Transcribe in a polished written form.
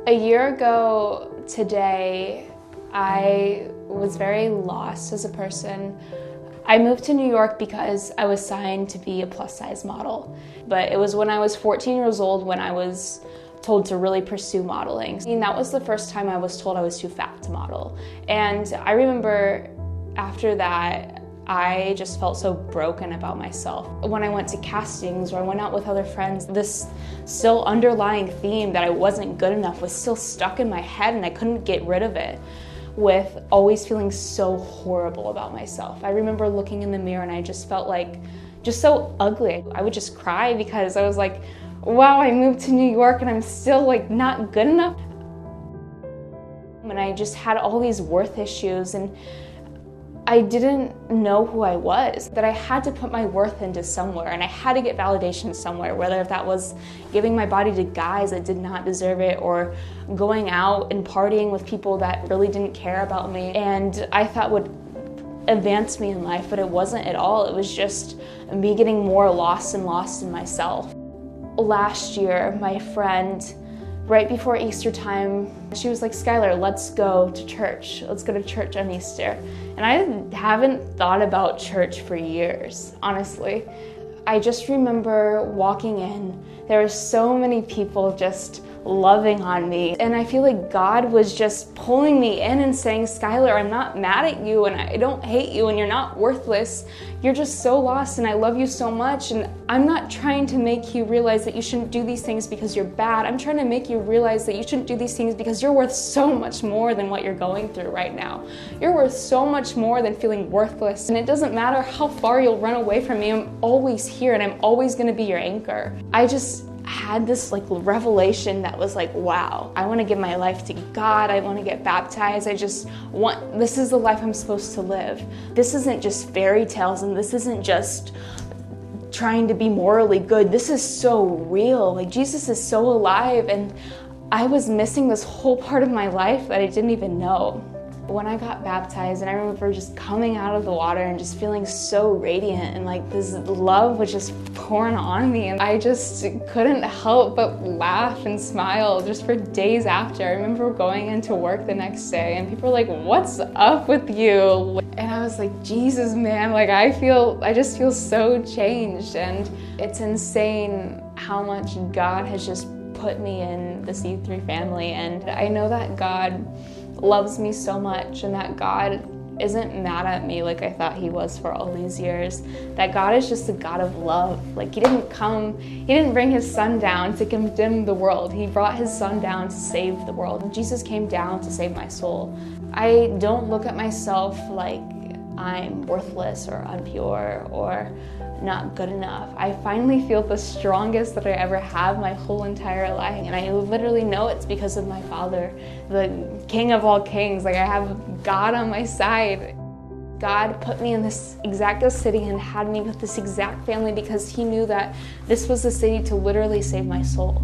A year ago today, I was very lost as a person. I moved to New York because I was signed to be a plus-size model. But it was when I was 14 years old when I was told to really pursue modeling. And that was the first time I was told I was too fat to model. And I remember after that, I just felt so broken about myself. When I went to castings or I went out with other friends, this still underlying theme that I wasn't good enough was still stuck in my head and I couldn't get rid of it, with always feeling so horrible about myself. I remember looking in the mirror and I just felt like, just so ugly. I would just cry because I was like, wow, I moved to New York and I'm still like not good enough. And I just had all these worth issues and I didn't know who I was, that I had to put my worth into somewhere and I had to get validation somewhere, whether if that was giving my body to guys that did not deserve it or going out and partying with people that really didn't care about me and I thought would advance me in life, but it wasn't at all. It was just me getting more lost and lost in myself. Last year, my friend, right before Easter time, she was like, Skylar, let's go to church. Let's go to church on Easter. And I haven't thought about church for years, honestly. I just remember walking in, there were so many people just loving on me. And I feel like God was just pulling me in and saying, Skylar, I'm not mad at you and I don't hate you and you're not worthless. You're just so lost and I love you so much. And I'm not trying to make you realize that you shouldn't do these things because you're bad. I'm trying to make you realize that you shouldn't do these things because you're worth so much more than what you're going through right now. You're worth so much more than feeling worthless. And it doesn't matter how far you'll run away from me. I'm always here and I'm always gonna be your anchor. I just had this like revelation that was like, wow, I want to give my life to God. I want to get baptized. This is the life I'm supposed to live. This isn't just fairy tales and this isn't just trying to be morally good. This is so real. Like Jesus is so alive and I was missing this whole part of my life that I didn't even know. When I got baptized, and I remember just coming out of the water and just feeling so radiant and like this love was just pouring on me and I just couldn't help but laugh and smile just for days after. I remember going into work the next day and people were like, what's up with you? And I was like, Jesus, man, like I just feel so changed. And it's insane how much God has just put me in the C3 family. And I know that God loves me so much and that God isn't mad at me like I thought he was for all these years. That God is just a God of love. Like he didn't bring his son down to condemn the world. He brought his son down to save the world. Jesus came down to save my soul. I don't look at myself like I'm worthless or unpure or not good enough. I finally feel the strongest that I ever have my whole entire life. And I literally know it's because of my Father, the King of all kings. Like I have God on my side. God put me in this exact city and had me with this exact family because he knew that this was the city to literally save my soul.